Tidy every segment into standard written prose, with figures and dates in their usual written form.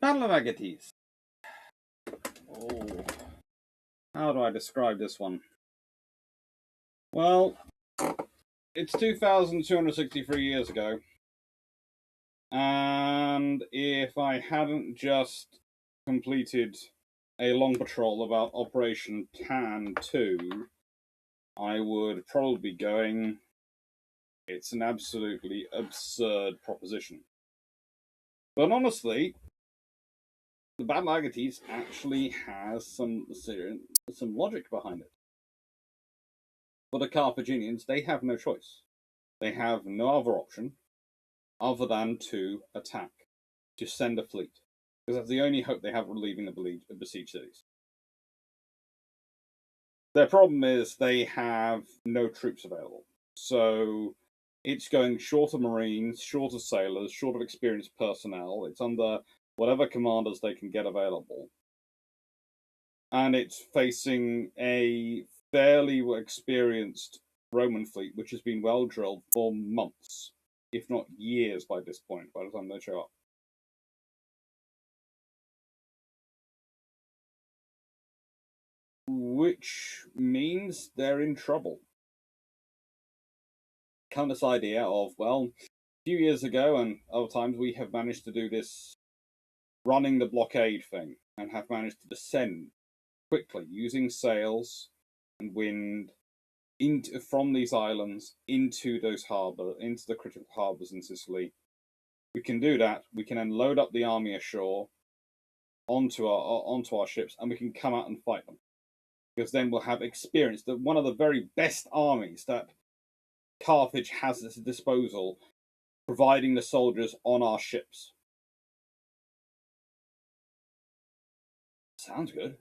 Battle of Aegates. Oh, how do I describe this one? Well, it's 2,263 years ago, and if I hadn't just completed a long patrol about Operation Tan 2, I would probably be going, it's an absolutely absurd proposition. But honestly, the Battle of Aegates actually has some logic behind it. For the Carthaginians, they have no choice. They have no other option other than to attack, to send a fleet, because that's the only hope they have of relieving the besieged cities. Their problem is they have no troops available, so it's going short of marines, short of sailors, short of experienced personnel. It's under whatever commanders they can get available, and it's facing a fairly experienced Roman fleet, which has been well drilled for months, if not years by this point, by the time they show up. Which means they're in trouble. Kind of this idea of, well, a few years ago and other times we have managed to do this running the blockade thing and have managed to descend quickly using sails and wind from these islands into those into the critical harbours in Sicily. We can do that. We can then load up the army ashore onto our ships, and we can come out and fight them. Because then we'll have experience. That one of the very best armies that Carthage has at its disposal, providing the soldiers on our ships. Sounds good.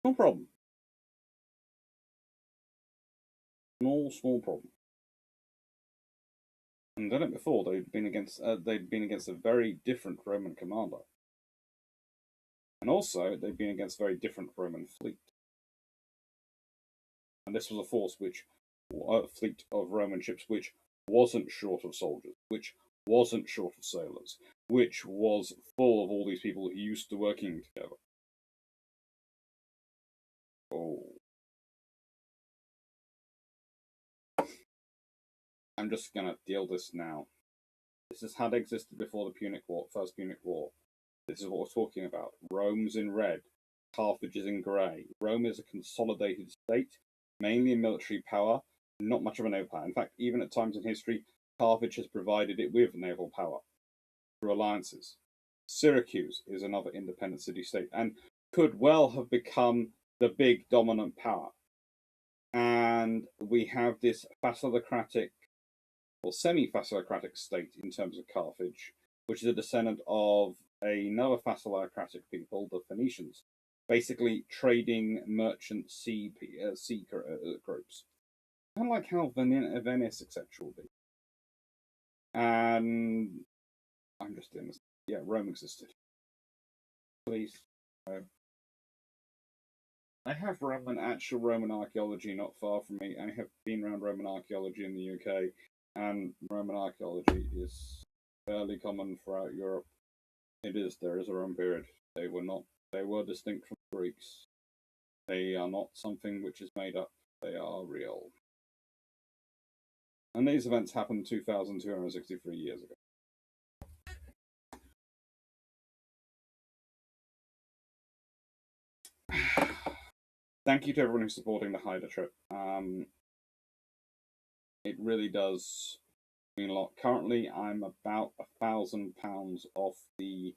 No problem. Small problem. And done it before. They'd been against a very different Roman commander, and also they'd been against a very different Roman fleet. And this was a fleet of Roman ships which wasn't short of soldiers, which wasn't short of sailors, which was full of all these people used to working together. Oh. I'm just going to deal this now. This is how it existed before the Punic War, First Punic War. This is what we're talking about. Rome's in red. Carthage is in grey. Rome is a consolidated state, mainly in military power, not much of a naval power. In fact, even at times in history, Carthage has provided it with naval power through alliances. Syracuse is another independent city-state and could well have become the big dominant power. And we have this facilocratic or semi-facilocratic state in terms of Carthage, which is a descendant of another facilocratic people, the Phoenicians, basically trading merchant sea groups. Kind of like how Venice, etc. will be. And I'm just doing this. Yeah, Rome existed. Please. I have actual Roman archaeology not far from me. I have been around Roman archaeology in the UK, and Roman archaeology is fairly common throughout Europe. There is a Roman period. They were distinct from the Greeks. They are not something which is made up. They are real. And these events happened 2,263 years ago. Thank you to everyone who's supporting the Haida trip. It really does mean a lot. Currently, I'm about £1,000 off the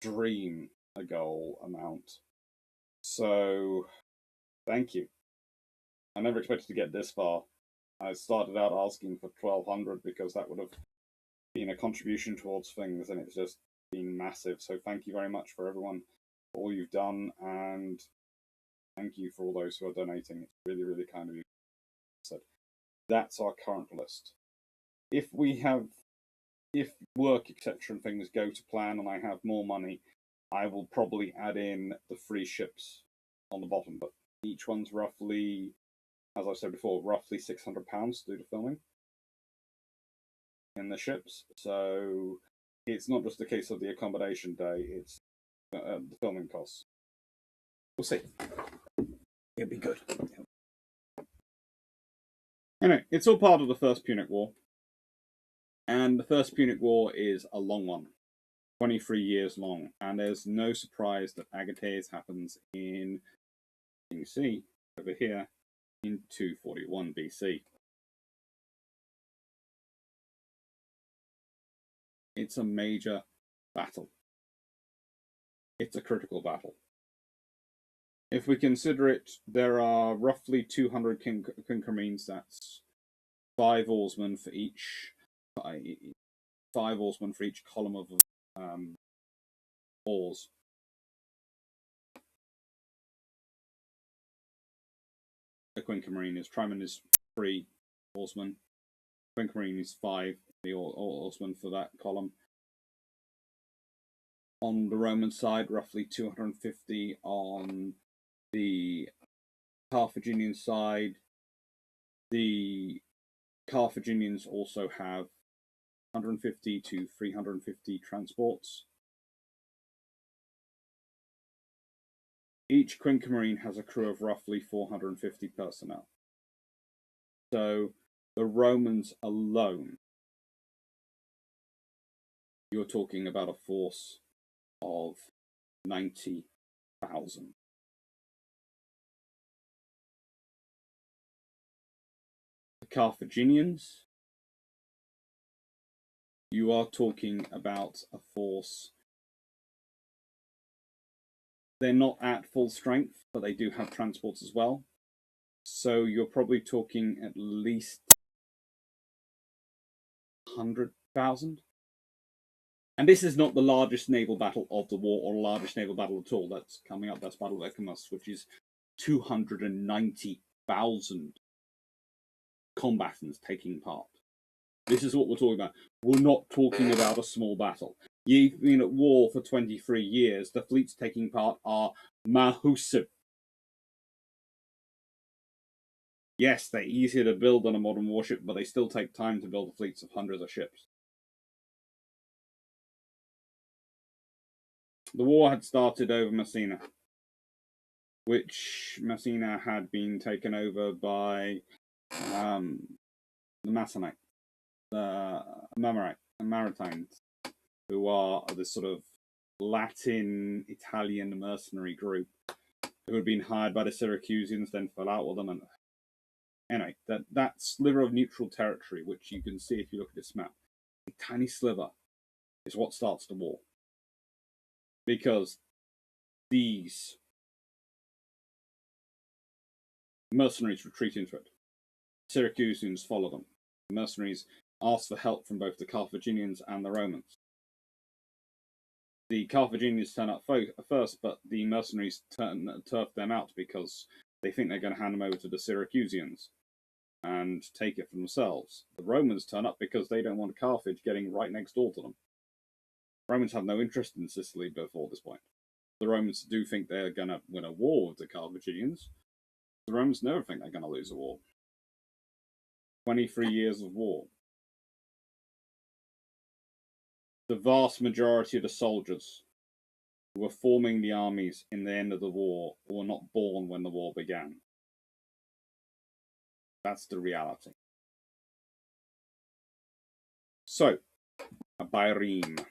dream goal amount. So, thank you. I never expected to get this far. I started out asking for 1,200 because that would have been a contribution towards things, and it's just been massive. So, thank you very much for everyone, for all you've done, and thank you for all those who are donating. It's really, really kind of you. So that's our current list. If work, etc., and things go to plan and I have more money, I will probably add in the free ships on the bottom. But each one's roughly, as I said before, roughly £600 to do the filming in the ships. So it's not just a case of the accommodation day, it's the filming costs. We'll see. It'll be good. Anyway, it's all part of the First Punic War. And the First Punic War is a long one, 23 years long. And there's no surprise that Aegates happens in, you can see over here, in 241 BC. It's a major battle. It's a critical battle. If we consider it, there are roughly 200 Quinque Marines. That's 5 oarsmen for each 5 oarsmen for each column of oars. The Quinque Marine is Triman is 3 oarsmen. Quinque Marine is 5 the oarsmen for that column. On the Roman side, roughly 250 on the Carthaginian side. The Carthaginians also have 150 to 350 transports. Each Quinque Marine has a crew of roughly 450 personnel. So the Romans alone, you're talking about a force of 90,000. The Carthaginians, you are talking about a force. They're not at full strength, but they do have transports as well. So you're probably talking at least 100,000. And this is not the largest naval battle of the war, or largest naval battle at all. That's coming up. That's Battle of Aegates, which is 290,000 combatants taking part. This is what we're talking about. We're not talking about a small battle. You've been at war for 23 years. The fleets taking part are massive. Yes, they're easier to build than a modern warship, but they still take time to build fleets of hundreds of ships. The war had started over Messina, which Messina had been taken over by the Masonite, the Maritimes, who are this sort of Latin-Italian mercenary group who had been hired by the Syracusans, then fell out with them. And anyway, that sliver of neutral territory, which you can see if you look at this map, a tiny sliver, is what starts the war. Because these mercenaries retreat into it. Syracusans follow them. The mercenaries ask for help from both the Carthaginians and the Romans. The Carthaginians turn up first, but the mercenaries turf them out because they think they're going to hand them over to the Syracusans and take it for themselves. The Romans turn up because they don't want Carthage getting right next door to them. Romans have no interest in Sicily before this point. The Romans do think they're going to win a war with the Carthaginians. The Romans never think they're going to lose a war. 23 years of war. The vast majority of the soldiers who were forming the armies in the end of the war were not born when the war began. That's the reality. So, a Baireme.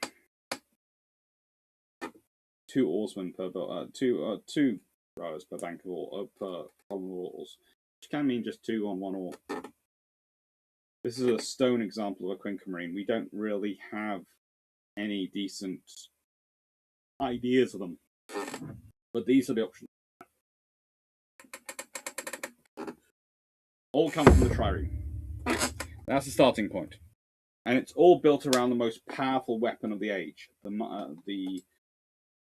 2 oarsmen per two rowers per bank of oar, per column of oars, which can mean just 2 on 1 oar. This is a stone example of a Quinque Marine. We don't really have any decent ideas of them, but these are the options. All come from the trireme. That's the starting point, and it's all built around the most powerful weapon of the age, the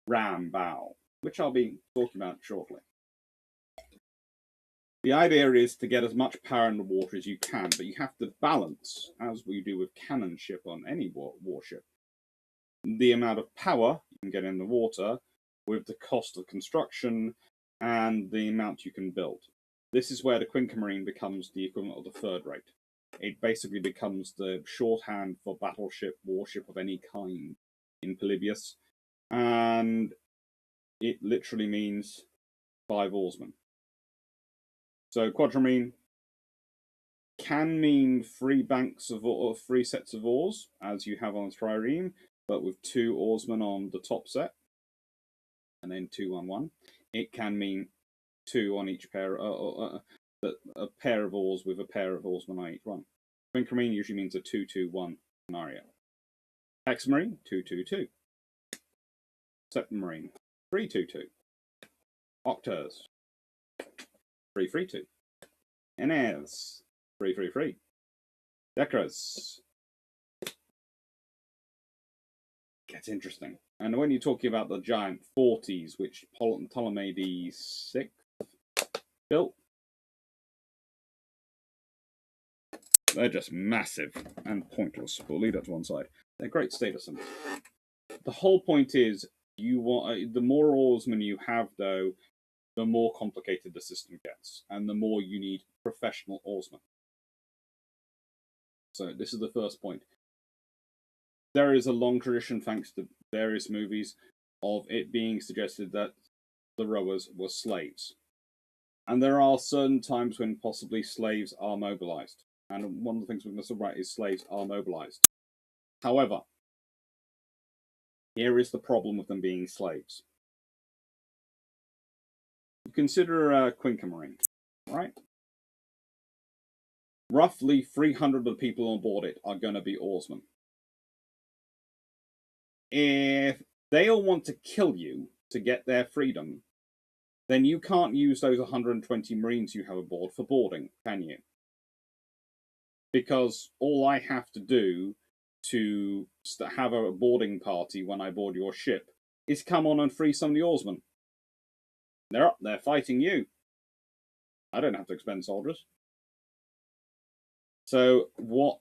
ram bow, which I'll be talking about shortly. The idea is to get as much power in the water as you can, but you have to balance, as we do with cannon ship on any warship, the amount of power you can get in the water with the cost of construction and the amount you can build. This is where the Quinque Marine becomes the equivalent of the 3rd rate. It basically becomes the shorthand for battleship, warship of any kind in Polybius. And it literally means 5 oarsmen. So quadrimarine can mean 3 banks of or 3 sets of oars, as you have on trireme, but with 2 oarsmen on the top set, and then 2 on 1. It can mean 2 on each pair, a pair of oars with a pair of oarsmen on each one. Quinquemarine usually means a 2-2-1 scenario. Hexamarine, 2-2-2. Septimarine, 3-2-2. Octers, 3-3-2. Enes, 3-3-3. Decras. Gets interesting. And when you're talking about the giant 40s, which Ptolemy VI built, they're just massive and pointless. We'll leave that to one side. They're great status symbols. The whole point is, you want the more oarsmen you have, though, the more complicated the system gets, and the more you need professional oarsmen. So this is the first point. There is a long tradition, thanks to various movies, of it being suggested that the rowers were slaves. And there are certain times when possibly slaves are mobilized. And one of the things we must write is slaves are mobilized. However, here is the problem with them being slaves. Consider Quinquemarine, right? Roughly 300 of the people on board it are going to be oarsmen. If they all want to kill you to get their freedom, then you can't use those 120 Marines you have aboard for boarding, can you? Because all I have to do to have a boarding party when I board your ship is come on and free some of the oarsmen. They're up there fighting you. I don't have to expend soldiers. So what,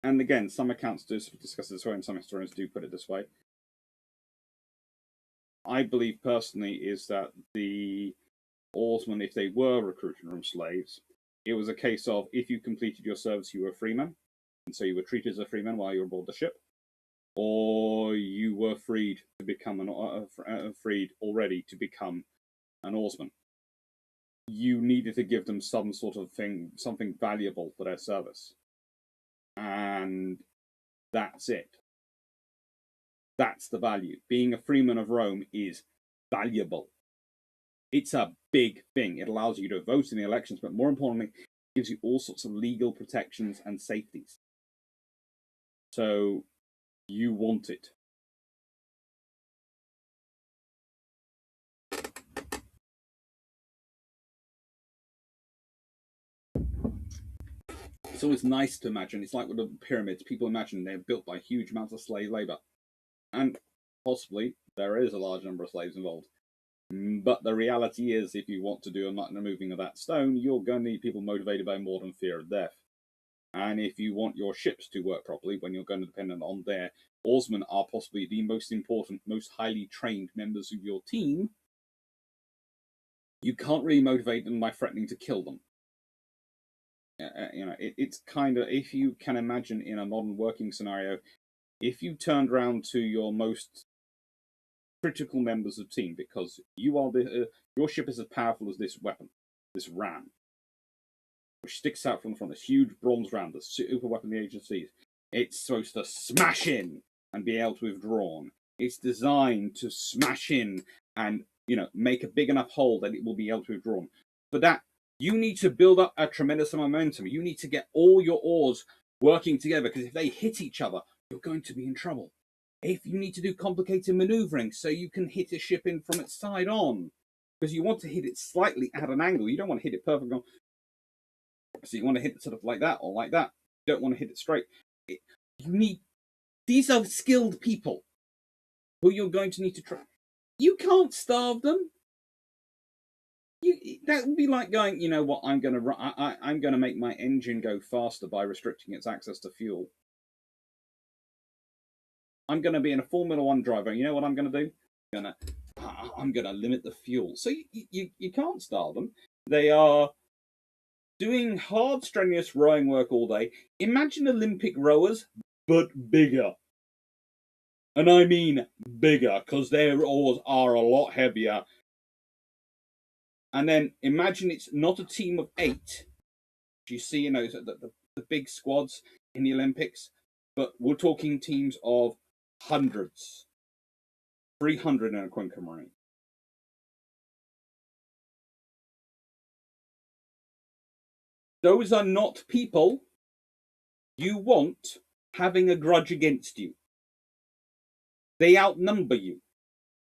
and again, some accounts do discuss it this way and some historians do put it this way. I believe personally is that the oarsmen, if they were recruited from slaves, it was a case of if you completed your service, you were a freeman, and so you were treated as a freeman while you were aboard the ship, or you were freed to become freed already to become an oarsman. You needed to give them some sort of thing, something valuable for their service, and that's it. That's the value. Being a freeman of Rome is valuable. It's a big thing. It allows you to vote in the elections, but more importantly, it gives you all sorts of legal protections and safeties. So you want it. It's always nice to imagine. It's like with the pyramids. People imagine they're built by huge amounts of slave labor. And possibly there is a large number of slaves involved. But the reality is, if you want to do a moving of that stone, you're going to need people motivated by more than fear of death. And if you want your ships to work properly, when you're going to depend on their oarsmen are possibly the most important, most highly trained members of your team, you can't really motivate them by threatening to kill them. It's kind of, if you can imagine in a modern working scenario, if you turned around to your most critical members of the team, because you are your ship is as powerful as this weapon, this ram, which sticks out from the front, this huge bronze ram, the super weapon the agencies. It's supposed to smash in and be able to withdraw. It's designed to smash in and, make a big enough hole that it will be able to withdraw. For that, you need to build up a tremendous amount of momentum. You need to get all your oars working together, because if they hit each other, you're going to be in trouble. If you need to do complicated maneuvering so you can hit a ship in from its side on, because you want to hit it slightly at an angle. You don't want to hit it perfectly on. So you want to hit it sort of like that or like that. You don't want to hit it straight. These are skilled people who you're going to need to train. You can't starve them. That would be like going, you know what, I'm going to make my engine go faster by restricting its access to fuel. I'm going to be in a Formula One driver. You know what I'm going to do? I'm going to limit the fuel. So you can't starve them. They are doing hard, strenuous rowing work all day. Imagine Olympic rowers, but bigger. And I mean bigger, because their oars are a lot heavier. And then imagine it's not a team of 8. You see, the big squads in the Olympics, but we're talking teams of hundreds. 300 in a Quinca Marine. Those are not people you want having a grudge against you. They outnumber you.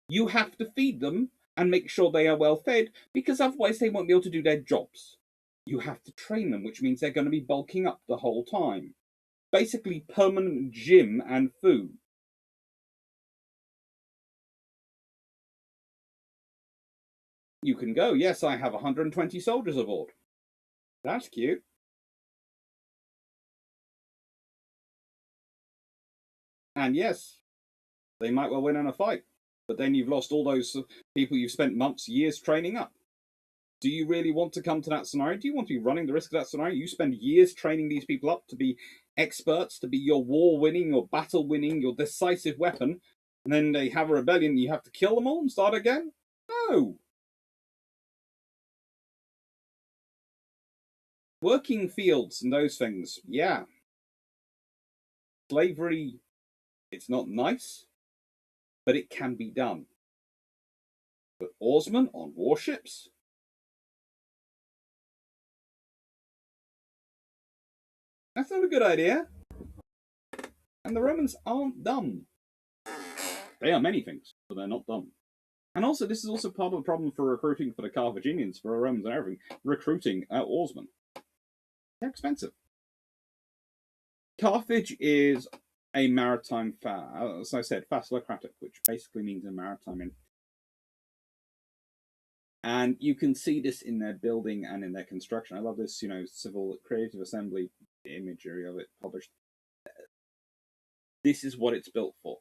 You have to feed them and make sure they are well fed, because otherwise they won't be able to do their jobs. You have to train them, which means they're going to be bulking up the whole time. Basically, permanent gym and food. You can go, yes, I have 120 soldiers aboard. That's cute. And yes, they might well win in a fight, but then you've lost all those people you've spent months, years training up. Do you really want to come to that scenario? Do you want to be running the risk of that scenario? You spend years training these people up to be experts, to be your war winning, your battle winning, your decisive weapon, and then they have a rebellion and you have to kill them all and start again? No. Working fields and those things, yeah. Slavery, it's not nice, but it can be done. But oarsmen on warships? That's not a good idea. And the Romans aren't dumb. They are many things, but they're not dumb. And also, this is also part of the problem for recruiting for the Carthaginians, for the Romans and everything, recruiting oarsmen. They're expensive. Carthage is a maritime, as I said, facilocratic, which basically means a maritime. And you can see this in their building and in their construction. I love this, civil creative assembly imagery of it published. This is what it's built for.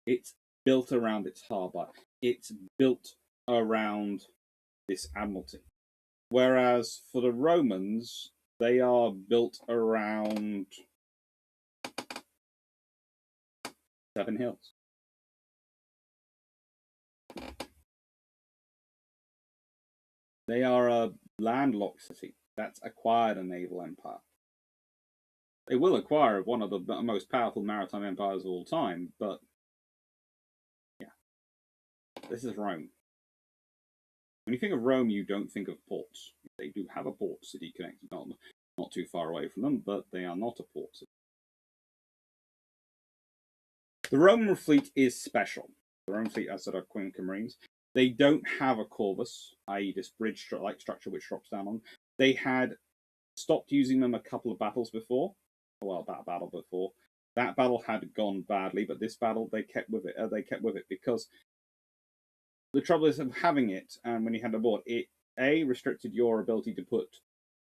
It's built around its harbour. It's built around this admiralty. Whereas for the Romans, they are built around 7 hills. They are a landlocked city that's acquired a naval empire. They will acquire one of the most powerful maritime empires of all time, but yeah, this is Rome. When you think of Rome, you don't think of ports. They do have a port city connected, not too far away from them, but they are not a port city. The Roman fleet is special. The Roman fleet, as said, are Quinca Marines. They don't have a corvus, i.e. this bridge-like structure which drops down on. They had stopped using them a couple of battles before. Well, that battle before. That battle had gone badly, but this battle they kept with it. They kept with it because the trouble is of having it, and when you had it aboard, it restricted your ability to put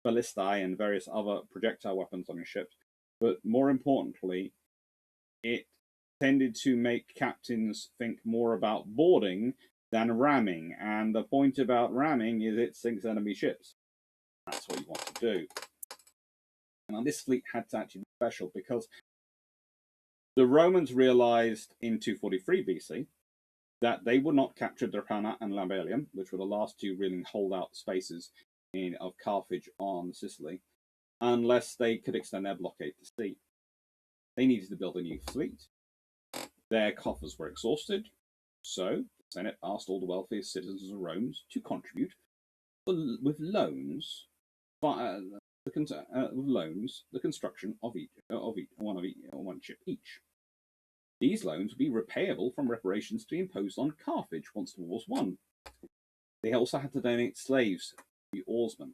ballistae and various other projectile weapons on your ships, but more importantly, it tended to make captains think more about boarding than ramming, and the point about ramming is it sinks enemy ships. That's what you want to do. And this fleet had to actually be special because the Romans realized in 243 BC that they would not capture Drepana and Lambalium, which were the last 2 really holdout spaces of Carthage on Sicily, unless they could extend their blockade to sea. They needed to build a new fleet. Their coffers were exhausted, so the Senate asked all the wealthiest citizens of Rome to contribute with loans, the construction of one ship each. These loans would be repayable from reparations to be imposed on Carthage once the war was won. They also had to donate slaves to the oarsmen.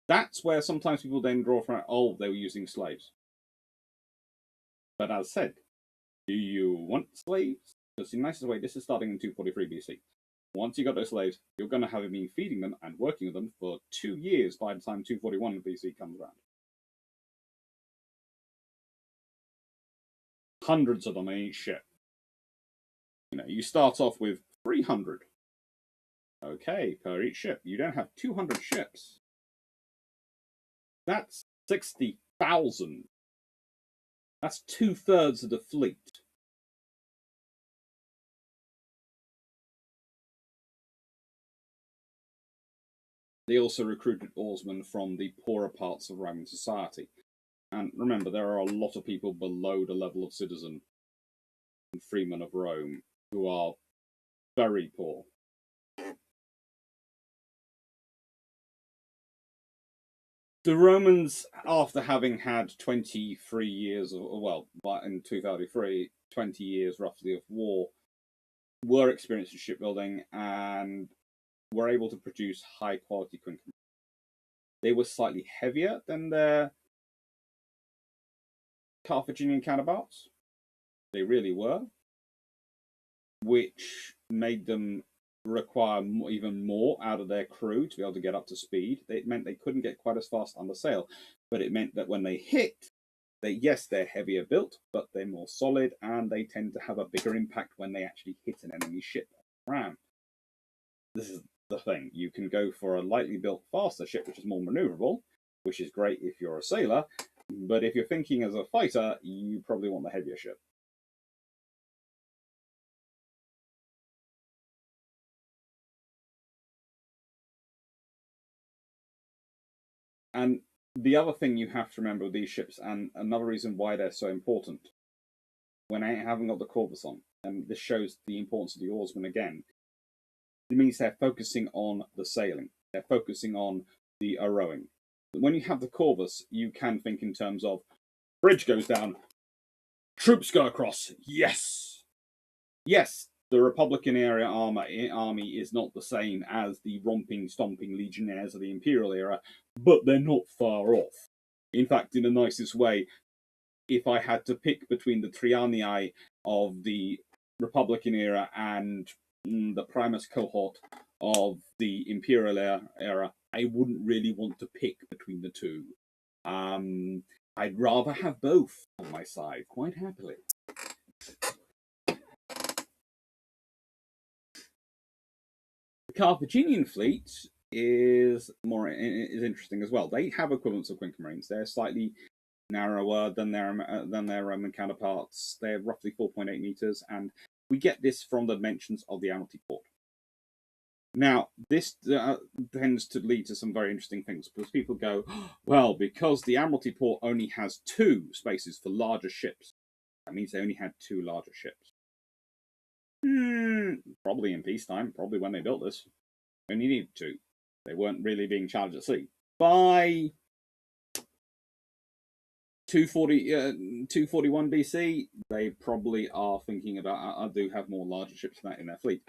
That's where sometimes people then draw from, they were using slaves. But as said, do you want slaves? Because in the nicest way, this is starting in 243 BC. Once you got those slaves, you're going to have been feeding them and working with them for 2 years by the time 241 BC comes around. Hundreds of them on each ship. You start off with 300. Okay, per each ship. You don't have 200 ships. That's 60,000. That's 2/3 of the fleet. They also recruited oarsmen from the poorer parts of Roman society. And remember, there are a lot of people below the level of citizen and freemen of Rome who are very poor. The Romans, after having had 23 years of, well, in 233, 20 years roughly of war, were experienced in shipbuilding and were able to produce high quality quincunx. They were slightly heavier than their Carthaginian counterparts. They really were, which made them require even more out of their crew to be able to get up to speed. It meant they couldn't get quite as fast under sail, but it meant that when they hit, yes, they're heavier built, but they're more solid, and they tend to have a bigger impact when they actually hit an enemy ship around. This is the thing. You can go for a lightly built, faster ship, which is more maneuverable, which is great if you're a sailor, but if you're thinking as a fighter, you probably want the heavier ship. And the other thing you have to remember with these ships, and another reason why they're so important, when I haven't got the corvus on, and this shows the importance of the oarsmen again, it means they're focusing on the sailing. They're focusing on the rowing. When you have the corvus, you can think in terms of bridge goes down, troops go across. Yes, yes. The Republican era army is not the same as the romping, stomping legionnaires of the Imperial era, but they're not far off. In fact, in the nicest way, if I had to pick between the Trianii of the Republican era and the Primus cohort of the Imperial era, I wouldn't really want to pick between the two. I'd rather have both on my side, quite happily. The Carthaginian fleet is interesting as well. They have equivalents of quincunx marines. They're slightly narrower than their Roman counterparts. They're roughly 4.8 meters, and we get this from the dimensions of the Admiralty port. Now, this tends to lead to some very interesting things, because people go, well, because the Admiralty port only has 2 spaces for larger ships, that means they only had 2 larger ships. Probably in peacetime, probably when they built this. Only needed 2. They weren't really being challenged at sea. By 241 BC, they probably are thinking about, I do have more larger ships than that in their fleet.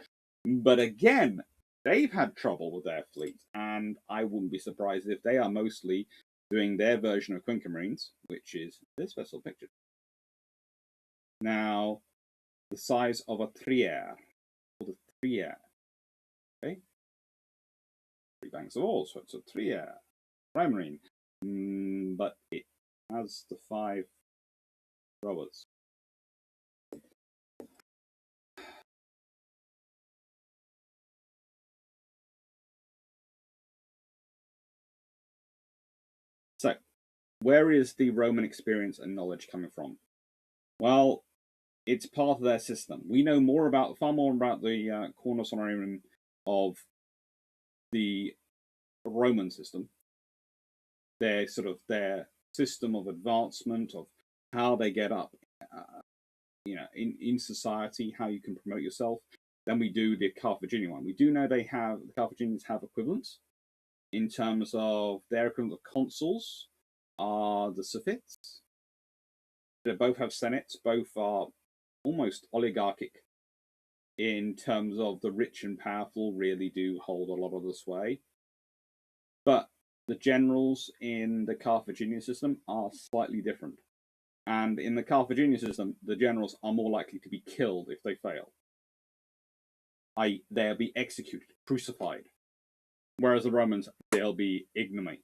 But again, they've had trouble with their fleet, and I wouldn't be surprised if they are mostly doing their version of quincunx marines, which is this vessel pictured. Now, the size of a triere, called a triere. Okay? 3 banks of oars, so it's a triere. Primarine. But it has the 5 rowers. So, where is the Roman experience and knowledge coming from? Well, it's part of their system. We know far more about the cornus honorum of the Roman system. Their system of advancement, of how they get up, in society, how you can promote yourself, than we do the Carthaginian one. We do know the Carthaginians have equivalents in terms of their equivalent of consuls are the suffets. They both have senates. Both are almost oligarchic in terms of the rich and powerful really do hold a lot of the sway. But the generals in the Carthaginian system are slightly different. And in the Carthaginian system, the generals are more likely to be killed if they fail. They'll be executed, crucified. Whereas the Romans, they'll be ignominy.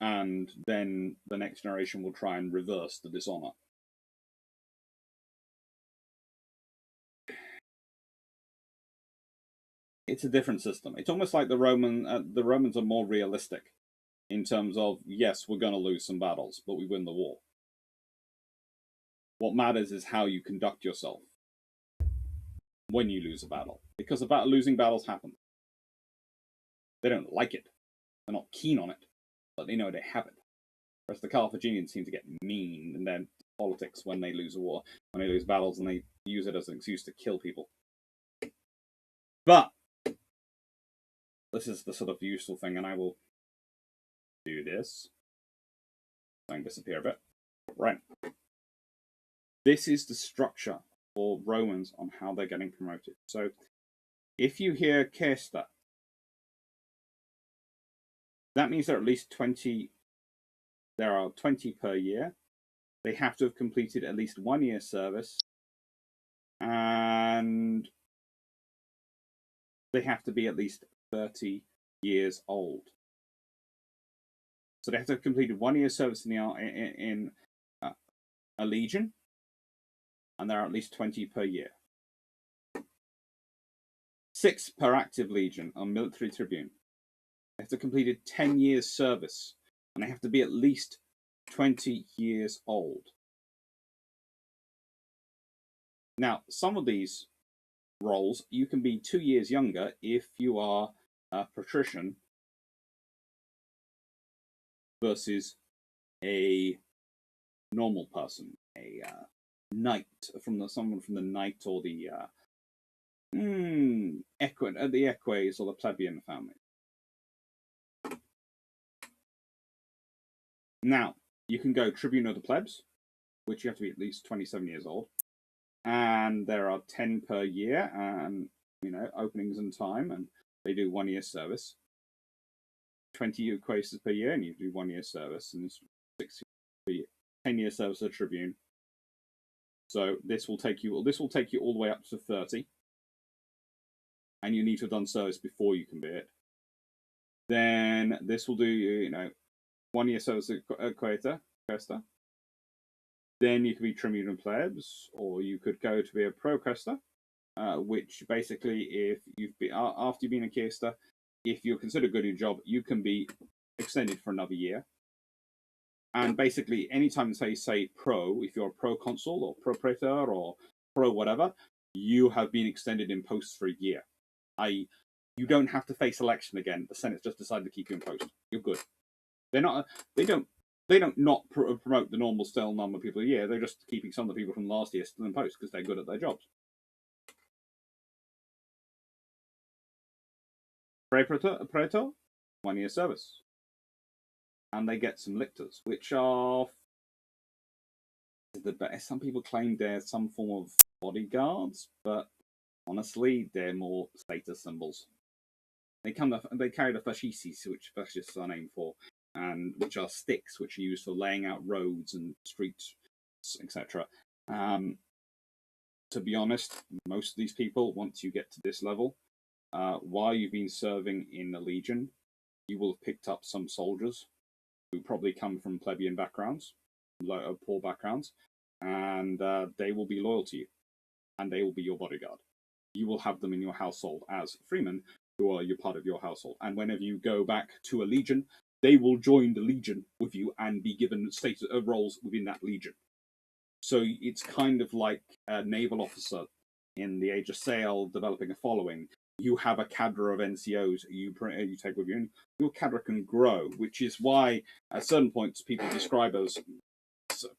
And then the next generation will try and reverse the dishonor. it's a different system. It's almost like the Romans are more realistic in terms of, yes, we're going to lose some battles, but we win the war. What matters is how you conduct yourself when you lose a battle, because losing battles happen. They don't like it. They're not keen on it, but they know they have it. Whereas the Carthaginians seem to get mean in their politics when they lose a war, when they lose battles, and they use it as an excuse to kill people. But this is the sort of useful thing, and I will do this. I can disappear a bit. Right. This is the structure for Romans on how they're getting promoted. So if you hear Quaestor, that means there are at least 20. There are 20 per year. They have to have completed at least 1 year service, and they have to be at least 30 years old. So they have to have completed 1 year service in a legion, and there are at least 20 per year. 6 per active legion on military tribune. They have to have completed 10 years service, and they have to be at least 20 years old. Now, some of these roles, you can be 2 years younger if you are a patrician versus a normal person, a knight, someone from the knight or the eques or the plebeian family. Now, you can go Tribune of the Plebs, which you have to be at least 27 years old. And there are 10 per year, and, openings and time, and they do 1 year service. 20 quaestors per year, and you do 1 year service, and 6 per year. 10 year service as Tribune. So this will take you all the way up to 30. And you need to have done service before you can be it. Then this will do 1 year service at quaestor. Then you could be Tribune of Plebs, or you could go to be a proquaestor, which basically, if you've been after you've been a quaestor, if you're considered good at your job, you can be extended for another year. And basically, anytime they say pro, if you're a proconsul or propraetor or pro whatever, you have been extended in post for a year. You don't have to face election again. The Senate's just decided to keep you in post. You're good. They don't promote the normal still number of people a year. They're just keeping some of the people from last year still in post because they're good at their jobs. Praetor, 1 year service. And they get some lictors, which are the best. Some people claim they're some form of bodyguards, but honestly, they're more status symbols. They carry the fascists, which fascists are named for, and which are sticks, which are used for laying out roads and streets, etc. To be honest, most of these people, once you get to this level, while you've been serving in the Legion, you will have picked up some soldiers who probably come from plebeian backgrounds, poor backgrounds, and they will be loyal to you, and they will be your bodyguard. You will have them in your household as freemen who are part of your household. And whenever you go back to a legion, they will join the legion with you and be given roles within that legion. So it's kind of like a naval officer in the Age of Sail developing a following. You have a cadre of NCOs you take with you, and your cadre can grow, which is why at certain points people describe as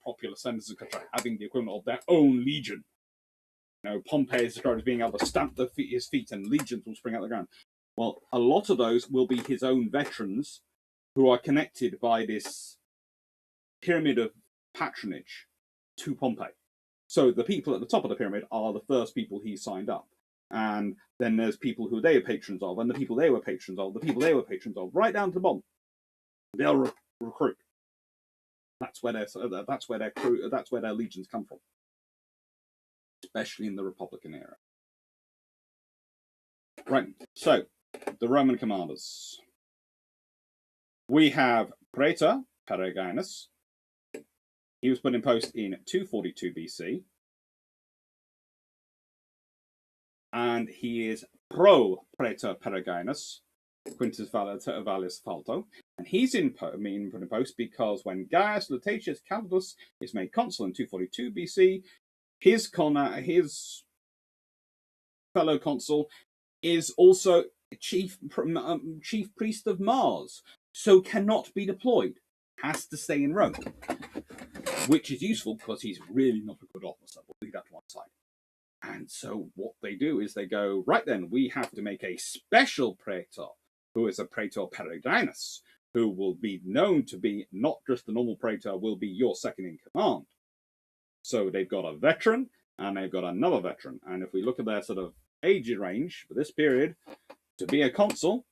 popular senators, etc., having the equivalent of their own legion. Pompey is described as being able to stamp his feet and legions will spring out the ground. Well, a lot of those will be his own veterans who are connected by this pyramid of patronage to Pompey. So the people at the top of the pyramid are the first people he signed up. And then there's people who they are patrons of, and the people they were patrons of, the people they were patrons of, right down to the bottom. They'll recruit. That's where their legions come from, especially in the Republican era. Right. So the Roman commanders. We have Praetor Peregrinus. He was put in post in 242 BC. and he is pro Praetor Peregrinus, Quintus Vallis Falto, and he's in post because when Gaius Lutatius Calidus is made consul in 242 BC, his fellow consul is also chief priest of Mars, so cannot be deployed, has to stay in Rome, which is useful because he's really not a good officer. We'll leave that to one side. And so what they do is they go, right then, we have to make a special praetor, who is a Praetor Peregrinus, who will be known to be not just the normal praetor, will be your second in command. So they've got a veteran, and they've got another veteran. And if we look at their sort of age range for this period, to be a consul,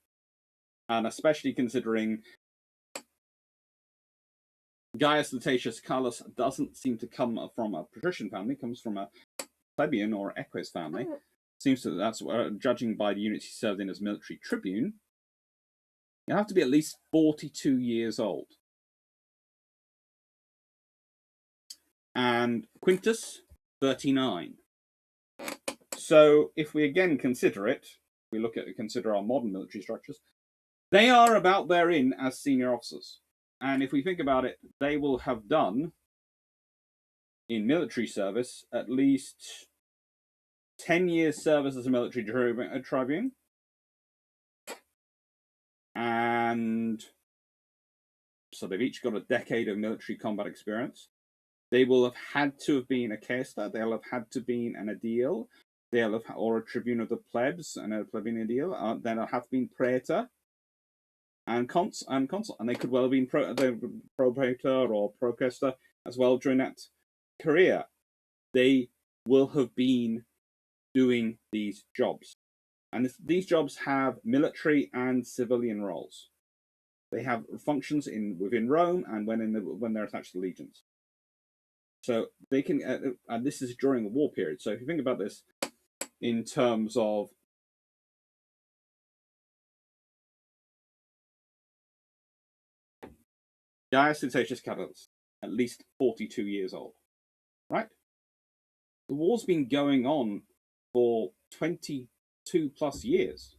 and especially considering Gaius Lutatius Calidus doesn't seem to come from a patrician family, comes from a plebeian or equus family. Seems to that's judging by the units he served in as military tribune. You have to be at least 42 years old. And Quintus, 39. So if we again consider it, consider our modern military structures, they are about therein as senior officers. And if we think about it, they will have done in military service at least 10 years service as a military tribune. And so they've each got a decade of military combat experience. They will have had to have been a caesta, they'll have had to have been an aedile, they'll have, or a tribune of the plebs, and a plebeian aedile, they'll have been praetor and consul, and they could well have been pro praetor or procaesta as well during that career. They will have been doing these jobs. And these jobs have military and civilian roles. They have functions within Rome and when they're attached to legions. So they can, and this is during the war period. So if you think about this in terms of Gaius Lutatius Calidus, at least 42 years old, right? The war's been going on for 22 plus years.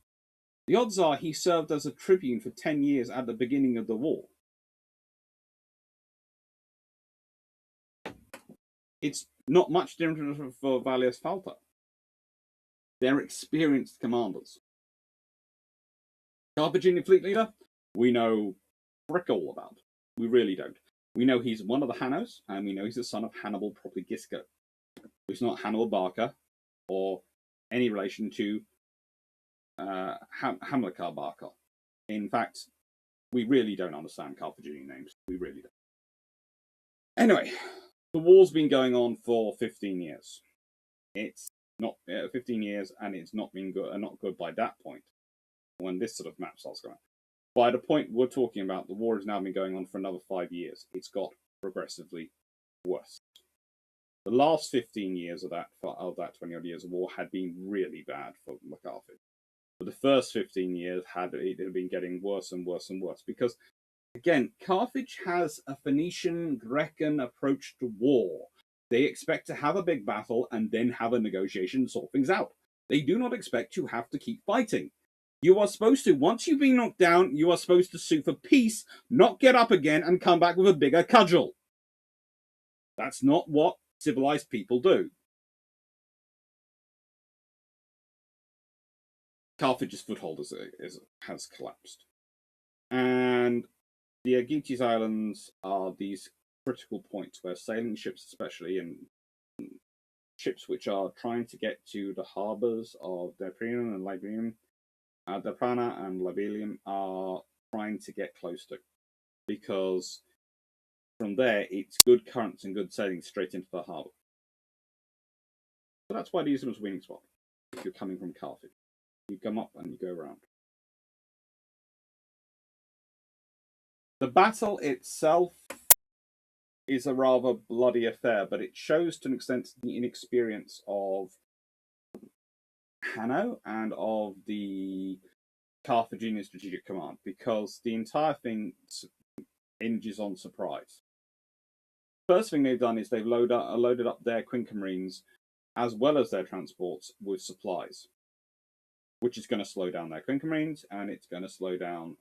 The odds are he served as a tribune for 10 years at the beginning of the war. It's not much different for Vallius Falta. They're experienced commanders. Carthaginian fleet leader, we know frick all about. We really don't. We know he's one of the Hannos, and we know he's the son of Hannibal, probably Gisco. He's not Hannibal Barca or any relation to Hamilcar Barca. In fact, we really don't understand Carthaginian names. We really don't. Anyway, the war's been going on for 15 years. It's not 15 years, and it's not been good. Not good by that point. When this sort of map starts going, by the point we're talking about, the war has now been going on for another 5 years. It's got progressively worse. The last 15 years of that 20-odd years of war had been really bad for Carthage. But the first 15 years had been getting worse and worse and worse because, again, Carthage has a Phoenician Grecan approach to war. They expect to have a big battle and then have a negotiation and sort things out. They do not expect to have to keep fighting. You are supposed to, once you've been knocked down, you are supposed to sue for peace, not get up again and come back with a bigger cudgel. That's not what civilized people do. Carthage's foothold has collapsed. And the Aegates Islands are these critical points where sailing ships, especially, and ships which are trying to get to the harbours of Deprina and Liberium, Deprana and Libelium, are trying to get close to. Because from there, it's good currents and good sailing straight into the harbour. So that's why they use them as a winning spot. If you're coming from Carthage, you come up and you go around. The battle itself is a rather bloody affair, but it shows to an extent the inexperience of Hanno and of the Carthaginian strategic command, because the entire thing hinges on surprise. First thing they've done is they've loaded up their Quinquemarines as well as their transports with supplies. which is going to slow down their Quinca Marines, and it's going to slow down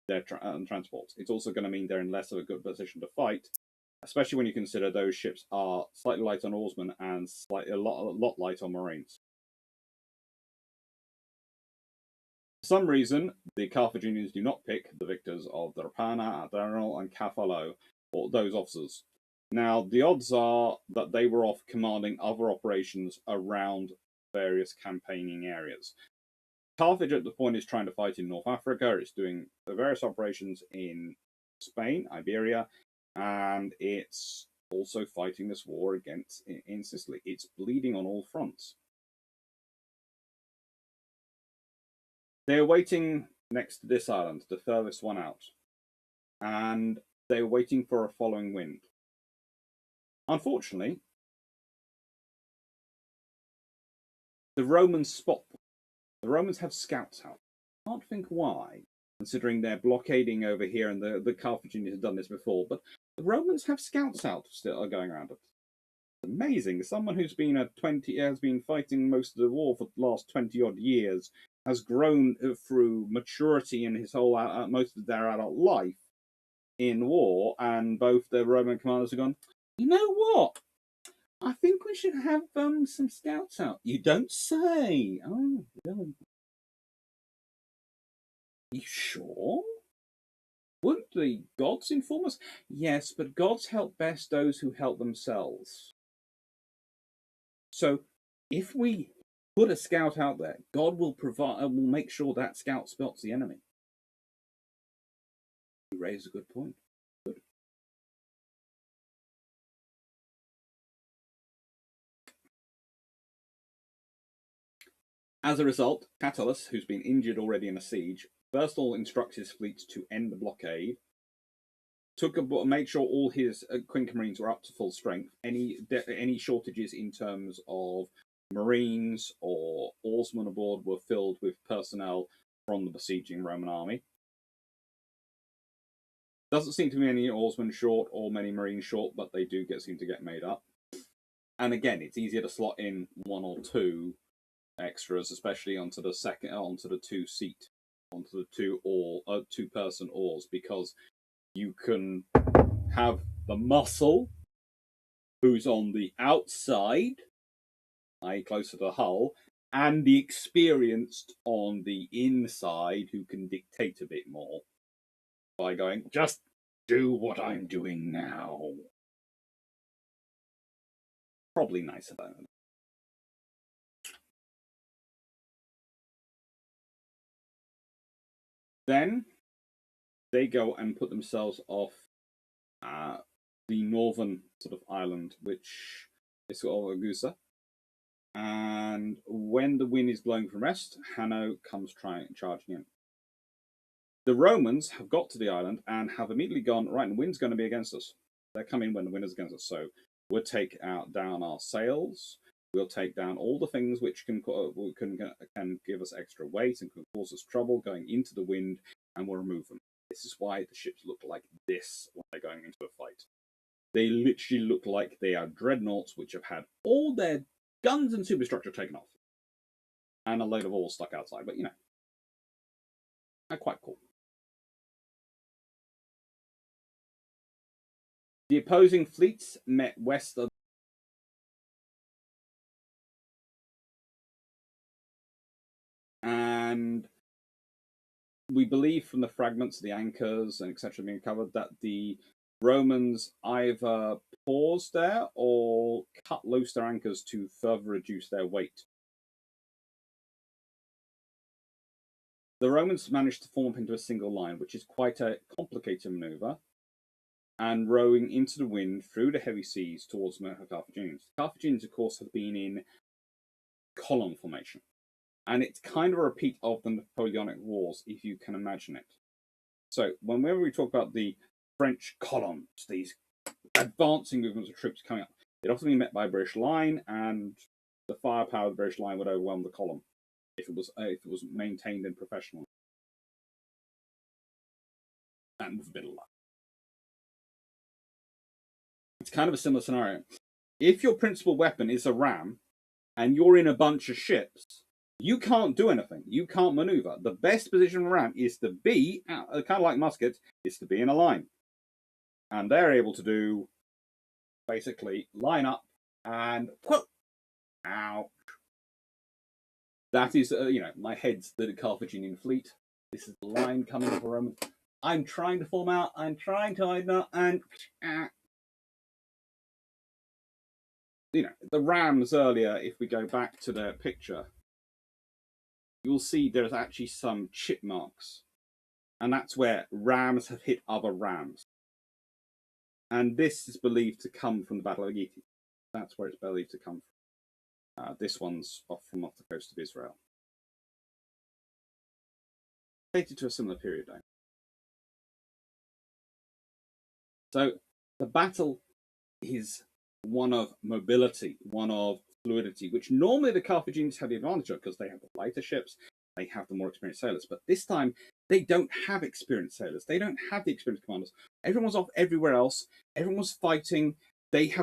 their transports. It's also going to mean they're in less of a good position to fight, especially when you consider those ships are slightly light on oarsmen and a lot light on Marines. For some reason, the Carthaginians do not pick the victors of the Rapana, Admiral, and Cafalo, or those officers. Now, the odds are that they were off commanding other operations around various campaigning areas. Carthage at the point is trying to fight in North Africa. It's doing various operations in Spain, Iberia, and it's also fighting this war in Sicily. It's bleeding on all fronts. They're waiting next to this island, the furthest one out, and they're waiting for a following wind. Unfortunately, the Romans spot them. The Romans have scouts out. I can't think why, considering they're blockading over here, and the Carthaginians have done this before. But the Romans have scouts out still going around. It's amazing. Someone who's been has been fighting most of the war for the last 20-odd years, has grown through maturity in his whole most of their adult life in war, and both the Roman commanders have gone, you know what? I think we should have some scouts out. You don't say. Oh, really? You sure? Wouldn't the gods inform us? Yes, but gods help best those who help themselves. So, if we put a scout out there, God will make sure that scout spots the enemy. You raise a good point. Good. As a result, Catullus, who's been injured already in a siege, first of all instructs his fleets to end the blockade, made sure all his Quinca Marines were up to full strength. Any shortages in terms of Marines or oarsmen aboard were filled with personnel from the besieging Roman army. Doesn't seem to be any oarsmen short or many Marines short, but they do seem to get made up. And again, it's easier to slot in one or two extras, especially onto the two-person oars, because you can have the muscle who's on the outside, i.e. closer to the hull, and the experienced on the inside who can dictate a bit more by going, just do what I'm doing now. Probably nicer though. Then they go and put themselves off the northern sort of island, which is called Aegates. And when the wind is blowing from west, Hanno comes charging in. The Romans have got to the island and have immediately gone, right, the wind's going to be against us. They're coming when the wind is against us. So we'll take down our sails. We'll take down all the things which can give us extra weight and can cause us trouble going into the wind, and we'll remove them. This is why the ships look like this when they're going into a fight. They literally look like they are dreadnoughts which have had all their guns and superstructure taken off. And a load of oars stuck outside, but they're quite cool. The opposing fleets met west of and we believe from the fragments of the anchors and etc. being covered that the Romans either paused there or cut loose their anchors to further reduce their weight. The Romans managed to form up into a single line, which is quite a complicated maneuver, and rowing into the wind through the heavy seas towards the Carthaginians. The Carthaginians, of course, have been in column formation, and it's kind of a repeat of the Napoleonic Wars, if you can imagine it. So whenever we talk about the French columns, these advancing movements of troops coming up, they'd often be met by a British line, and the firepower of the British line would overwhelm the column if it was maintained and professional, and with a bit of luck. It's kind of a similar scenario. If your principal weapon is a ram, and you're in a bunch of ships, You can't do anything. You can't maneuver. The best position for a ram is to be, kind of like muskets, is to be in a line. And they're able to do, basically, line up and put out. That is, my head's the Carthaginian fleet. This is the line coming for Roman. I'm trying to form out. I'm trying to hide out, and the rams earlier. If we go back to their picture, you'll see there's actually some chip marks, and that's where rams have hit other rams. And this is believed to come from the Battle of Aegates. That's where it's believed to come from. This one's off the coast of Israel. Dated to a similar period, though. So the battle is one of mobility, one of fluidity, which normally the Carthaginians have the advantage of because they have the lighter ships, they have the more experienced sailors. But this time, they don't have experienced sailors. They don't have the experienced commanders. Everyone's off everywhere else. Everyone's fighting. They've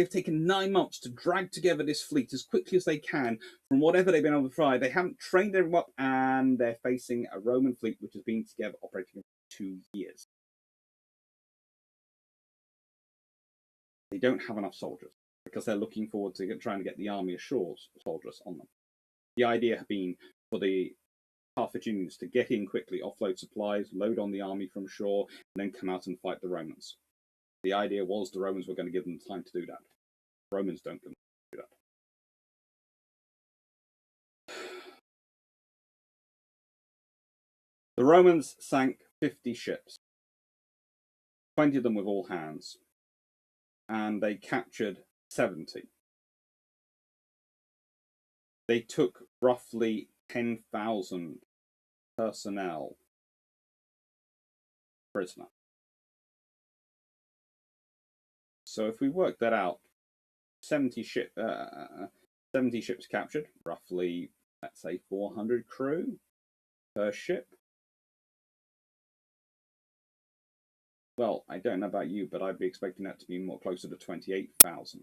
taken 9 months to drag together this fleet as quickly as they can from whatever they've been able to fly. They haven't trained everyone up, and they're facing a Roman fleet which has been together operating for 2 years. They don't have enough soldiers because they're looking forward to trying to get the army ashore soldiers on them. The idea being for the Carthaginians to get in quickly, offload supplies, load on the army from shore, and then come out and fight the Romans. The idea was the Romans were going to give them time to do that. The Romans don't do that. The Romans sank 50 ships, 20 of them with all hands, and they captured 70. They took roughly 10,000 personnel prisoner. So if we work that out, 70 ships captured, roughly, let's say 400 crew per ship. Well, I don't know about you, but I'd be expecting that to be more closer to 28,000.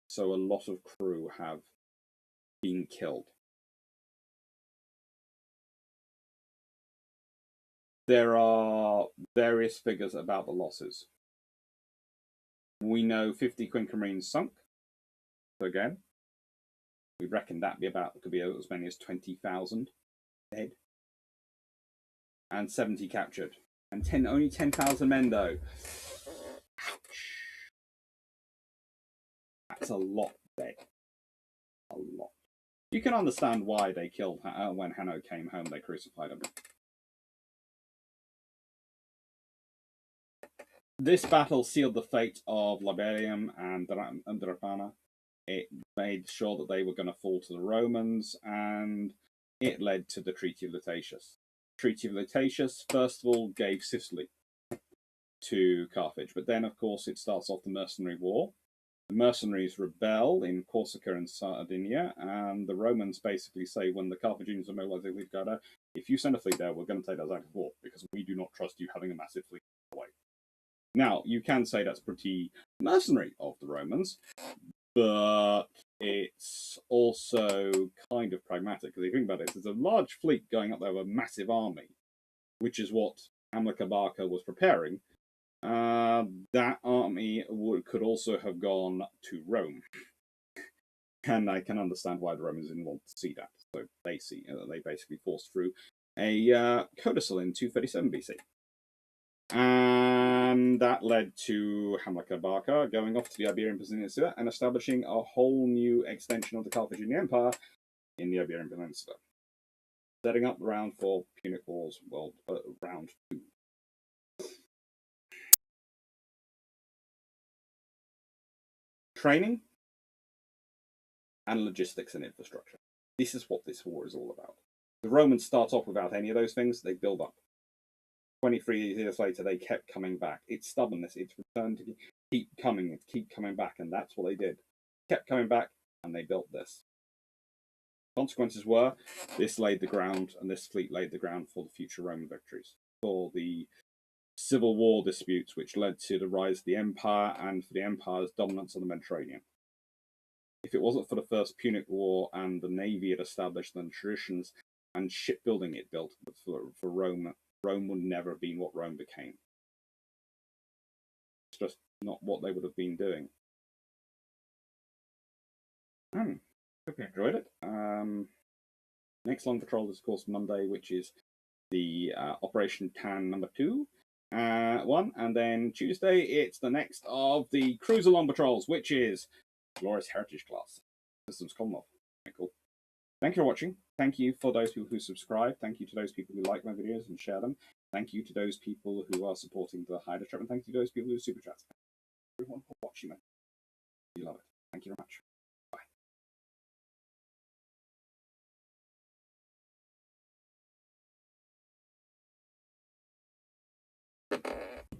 So a lot of crew have been killed. There are various figures about the losses. We know 50 Quinca Marines sunk. So again, we reckon that could be as many as 20,000 dead. And 70 captured. And only 10,000 men, though. Ouch. That's a lot dead. A lot. You can understand why they killed when Hanno came home, they crucified him. This battle sealed the fate of Laberium and Drepana. It made sure that they were going to fall to the Romans, and it led to the Treaty of Lutatius. Treaty of Lutatius, first of all, gave Sicily to Carthage, but then, of course, it starts off the mercenary war. The mercenaries rebel in Corsica and Sardinia, and the Romans basically say, when the Carthaginians are mobilizing, we've got if you send a fleet there, we're going to take those out of war because we do not trust you having a massive fleet away. Now, you can say that's pretty mercenary of the Romans, but it's also kind of pragmatic, because if you think about it, there's a large fleet going up there with a massive army, which is what Hamilcar Barca was preparing. That army could also have gone to Rome. And I can understand why the Romans didn't want to see that. So they basically forced through a codicil in 237 BC. And that led to Hamilcar Barca going off to the Iberian Peninsula and establishing a whole new extension of the Carthaginian Empire in the Iberian Peninsula, setting up the round for Punic Wars round 2. Training and logistics and infrastructure. This is what this war is all about. The Romans start off without any of those things. They build up. 23 years later, they kept coming back. It's stubbornness. It's returned to keep coming back. And that's what they did. Kept coming back, and they built this. Consequences were, this laid the ground, and this fleet laid the ground for the future Roman victories, for the civil war disputes, which led to the rise of the empire and for the empire's dominance on the Mediterranean. If it wasn't for the First Punic War and the navy it established and the traditions and shipbuilding it built for Rome, Rome would never have been what Rome became. It's just not what they would have been doing. Hope you enjoyed it. Next long patrol is, of course, Monday, which is the Operation Tan number 2 one, and then Tuesday it's the next of the cruiser long patrols, which is Glorious Heritage class Systems Commonwealth. Okay, cool. Thank you for watching. Thank you for those people who subscribe. Thank you to those people who like my videos and share them. Thank you to those people who are supporting the Hydra Trip, and thank you to those people who super chat. Everyone for watching, man. You love it. Thank you very much. Bye.